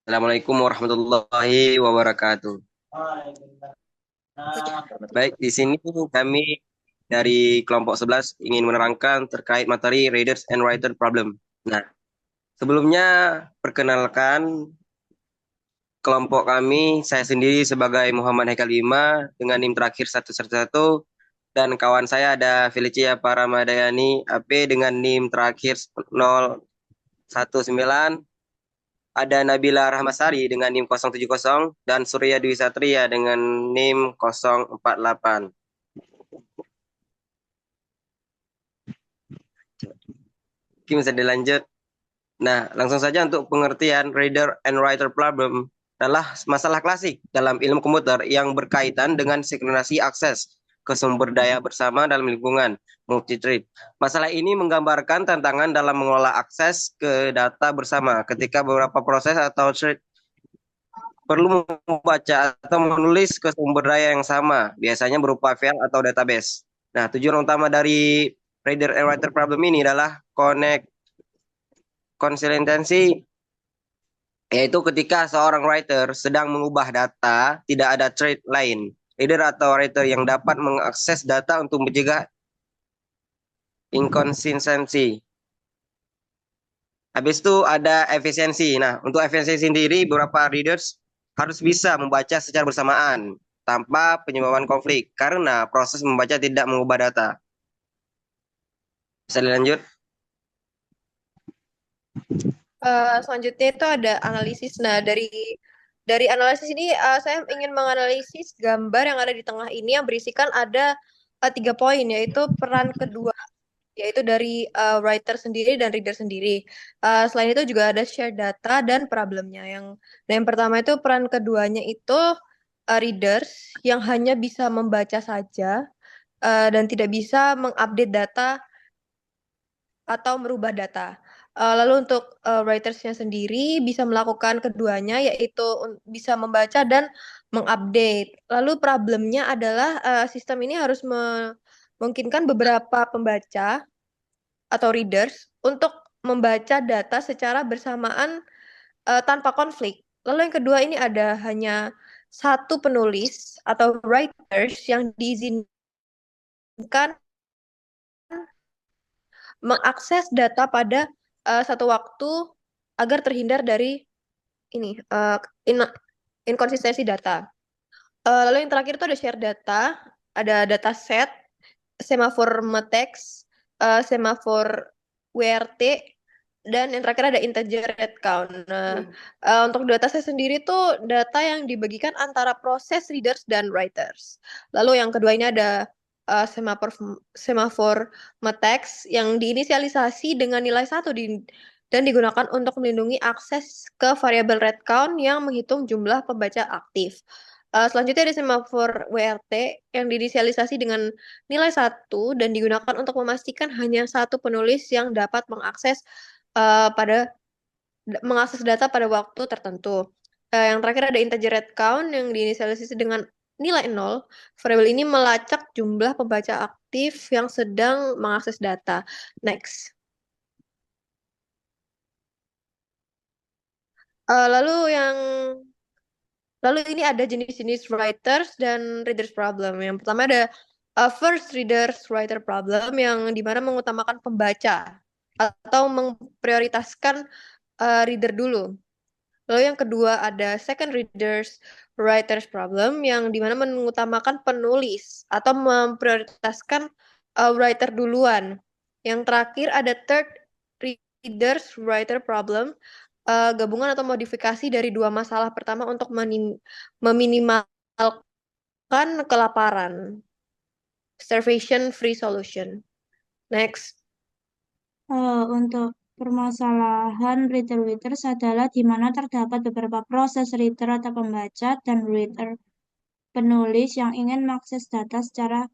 Assalamualaikum warahmatullahi wabarakatuh. Baik, di sini kami dari kelompok 11 ingin menerangkan terkait materi Readers and Writer Problem. Nah, sebelumnya perkenalkan kelompok kami, saya sendiri sebagai Muhammad Haikal Bima dengan NIM terakhir 111 dan kawan saya ada Felicia Paramadayani AP dengan NIM terakhir 019, ada Nabila Rahmasari dengan NIM 070 dan Surya Dwi Satria dengan NIM 048. Oke, bisa dilanjut. Nah, langsung saja untuk pengertian reader and writer problem adalah masalah klasik dalam ilmu komputer yang berkaitan dengan sinkronisasi akses ke sumber daya bersama dalam lingkungan multi-thread. Masalah ini menggambarkan tantangan dalam mengelola akses ke data bersama ketika beberapa proses atau thread perlu membaca atau menulis ke sumber daya yang sama, biasanya berupa file atau database. Nah, tujuan utama dari reader and writer problem ini adalah konsistensi, yaitu ketika seorang writer sedang mengubah data, tidak ada thread lain, reader atau writer yang dapat mengakses data untuk mencegah inkonsistensi. Habis itu ada efisiensi. Nah, untuk efisiensi sendiri, beberapa readers harus bisa membaca secara bersamaan tanpa penyebabkan konflik, karena proses membaca tidak mengubah data. Bisa dilanjut? Selanjutnya itu ada analisis. Nah, dari analisis ini saya ingin menganalisis gambar yang ada di tengah ini yang berisikan ada 3 poin, yaitu peran kedua, yaitu dari writer sendiri dan reader sendiri. Selain itu juga ada share data dan problemnya. Yang pertama itu peran keduanya itu readers yang hanya bisa membaca saja dan tidak bisa mengupdate data atau merubah data. Lalu untuk writersnya sendiri bisa melakukan keduanya, yaitu bisa membaca dan mengupdate. Lalu problemnya adalah sistem ini harus memungkinkan beberapa pembaca atau readers untuk membaca data secara bersamaan tanpa konflik. Lalu yang kedua ini ada hanya satu penulis atau writers yang diizinkan mengakses data pada satu waktu agar terhindar dari ini inkonsistensi data. Lalu yang terakhir itu ada share data, ada data set, semafor MTEX, semafor WRT, dan yang terakhir ada integer head count. Nah, untuk data set sendiri tuh data yang dibagikan antara proses readers dan writers. Lalu yang kedua ini ada semafor semafor MTEX yang diinisialisasi dengan nilai 1 dan digunakan untuk melindungi akses ke variabel read count yang menghitung jumlah pembaca aktif. Selanjutnya ada semafor WRT yang diinisialisasi dengan nilai 1 dan digunakan untuk memastikan hanya satu penulis yang dapat pada mengakses data pada waktu tertentu. Yang terakhir ada integer read count yang diinisialisasi dengan nilai 0. Variabel ini melacak jumlah pembaca aktif yang sedang mengakses data. Next. Eh, lalu yang Lalu ini ada jenis-jenis writers dan readers problem. Yang pertama ada first readers writer problem yang dimana mengutamakan pembaca atau memprioritaskan reader dulu. Lalu yang kedua ada second readers writers problem yang dimana mengutamakan penulis atau memprioritaskan writer duluan. Yang terakhir ada third readers writer problem, gabungan atau modifikasi dari dua masalah pertama untuk meminimalkan kelaparan. Starvation free solution. Next. Untuk permasalahan reader-readers adalah di mana terdapat beberapa proses reader atau pembaca dan reader penulis yang ingin mengakses data secara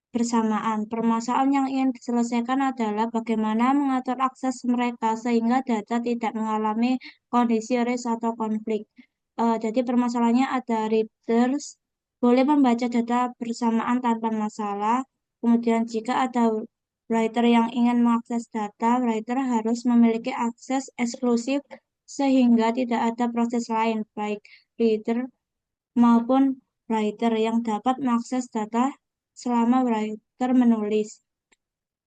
bersamaan. Permasalahan yang ingin diselesaikan adalah bagaimana mengatur akses mereka sehingga data tidak mengalami kondisi race atau konflik. Jadi permasalahannya ada readers boleh membaca data bersamaan tanpa masalah. Kemudian jika ada writer yang ingin mengakses data, writer harus memiliki akses eksklusif sehingga tidak ada proses lain, baik reader maupun writer, yang dapat mengakses data selama writer menulis.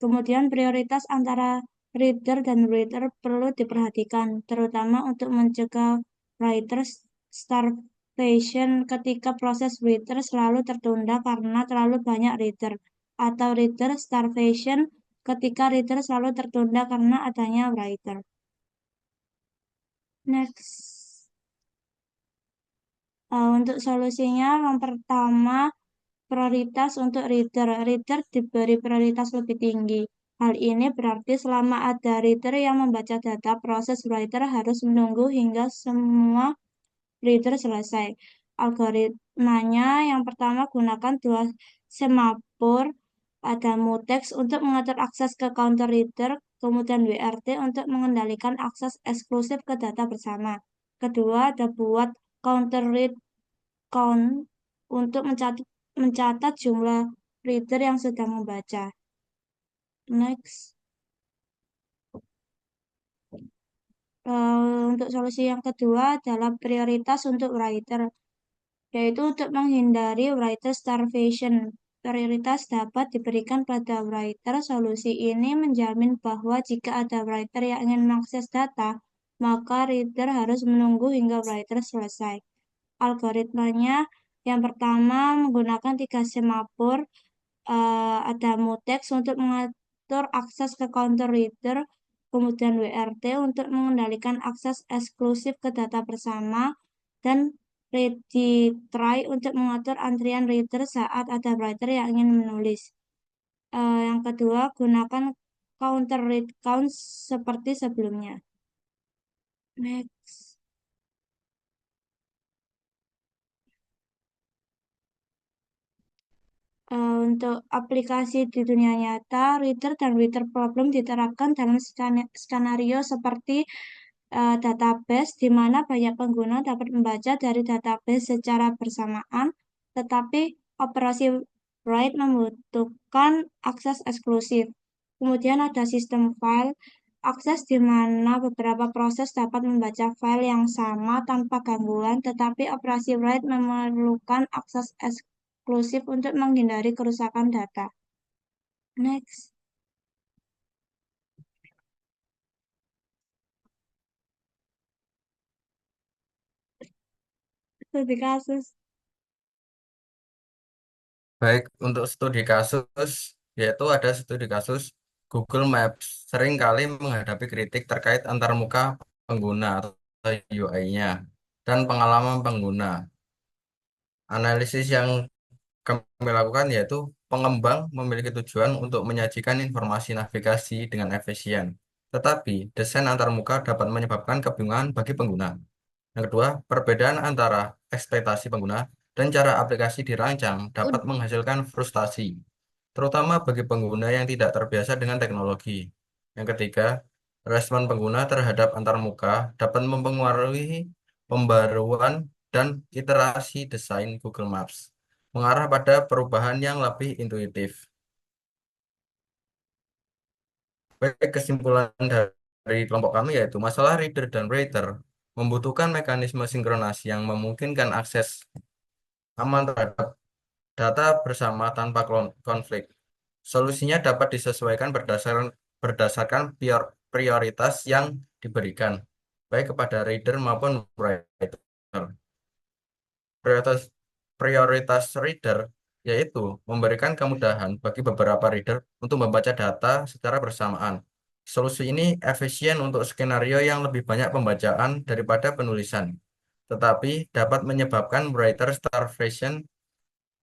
Kemudian prioritas antara reader dan writer perlu diperhatikan, terutama untuk mencegah writer starvation ketika proses writer selalu tertunda karena terlalu banyak reader, atau reader starvation ketika reader selalu tertunda karena adanya writer. Next. Untuk solusinya, yang pertama, prioritas untuk reader. Reader diberi prioritas lebih tinggi. Hal ini berarti selama ada reader yang membaca data, proses writer harus menunggu hingga semua reader selesai. Algoritmanya yang pertama, gunakan dua semafor, ada mutex untuk mengatur akses ke counter reader, kemudian WRT untuk mengendalikan akses eksklusif ke data bersama. Kedua, ada buat counter read count untuk mencatat jumlah reader yang sedang membaca. Next. Untuk solusi yang kedua adalah prioritas untuk writer, yaitu untuk menghindari writer starvation. Prioritas dapat diberikan pada writer. Solusi ini menjamin bahwa jika ada writer yang ingin mengakses data, maka reader harus menunggu hingga writer selesai. Algoritmanya yang pertama menggunakan 3 semafor, ada mutex untuk mengatur akses ke counter reader, kemudian WRT untuk mengendalikan akses eksklusif ke data bersama, dan ready try untuk mengatur antrian reader saat ada writer yang ingin menulis. Yang kedua, gunakan counter read count seperti sebelumnya. Next. Untuk aplikasi di dunia nyata, reader dan writer problem diterapkan dalam skenario seperti database, di mana banyak pengguna dapat membaca dari database secara bersamaan, tetapi operasi write membutuhkan akses eksklusif. Kemudian ada sistem file, akses di mana beberapa proses dapat membaca file yang sama tanpa gangguan, tetapi operasi write memerlukan akses eksklusif untuk menghindari kerusakan data. Next. Studi kasus. Baik, untuk studi kasus, yaitu ada studi kasus Google Maps sering kali menghadapi kritik terkait antarmuka pengguna atau UI-nya dan pengalaman pengguna. Analisis yang kami lakukan yaitu pengembang memiliki tujuan untuk menyajikan informasi navigasi dengan efisien. Tetapi desain antarmuka dapat menyebabkan kebingungan bagi pengguna. Yang kedua, perbedaan antara ekspektasi pengguna dan cara aplikasi dirancang dapat menghasilkan frustasi, terutama bagi pengguna yang tidak terbiasa dengan teknologi. Yang ketiga, respon pengguna terhadap antarmuka dapat mempengaruhi pembaruan dan iterasi desain Google Maps, mengarah pada perubahan yang lebih intuitif. Baik, kesimpulan dari kelompok kami yaitu masalah reader dan writer membutuhkan mekanisme sinkronasi yang memungkinkan akses aman terhadap data bersama tanpa konflik. Solusinya dapat disesuaikan berdasarkan prioritas yang diberikan, baik kepada reader maupun writer. Prioritas, prioritas reader yaitu memberikan kemudahan bagi beberapa reader untuk membaca data secara bersamaan. Solusi ini efisien untuk skenario yang lebih banyak pembacaan daripada penulisan, tetapi dapat menyebabkan writer starvation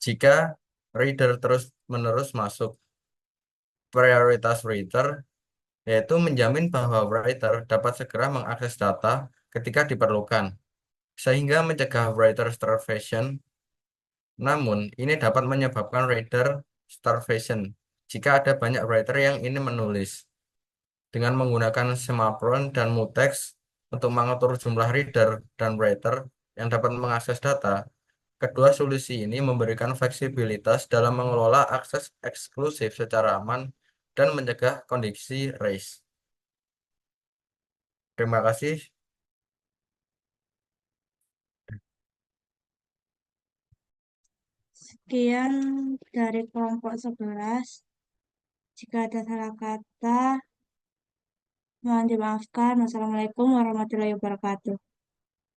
jika reader terus-menerus masuk. Prioritas reader yaitu menjamin bahwa writer dapat segera mengakses data ketika diperlukan, sehingga mencegah writer starvation. Namun, ini dapat menyebabkan reader starvation jika ada banyak writer yang ingin menulis. Dengan menggunakan semapron dan mutex untuk mengatur jumlah reader dan writer yang dapat mengakses data, kedua solusi ini memberikan fleksibilitas dalam mengelola akses eksklusif secara aman dan mencegah kondisi race. Terima kasih. Sekian dari kelompok 11. Jika ada salah kata, mohon dimaafkan. Wassalamualaikum warahmatullahi wabarakatuh.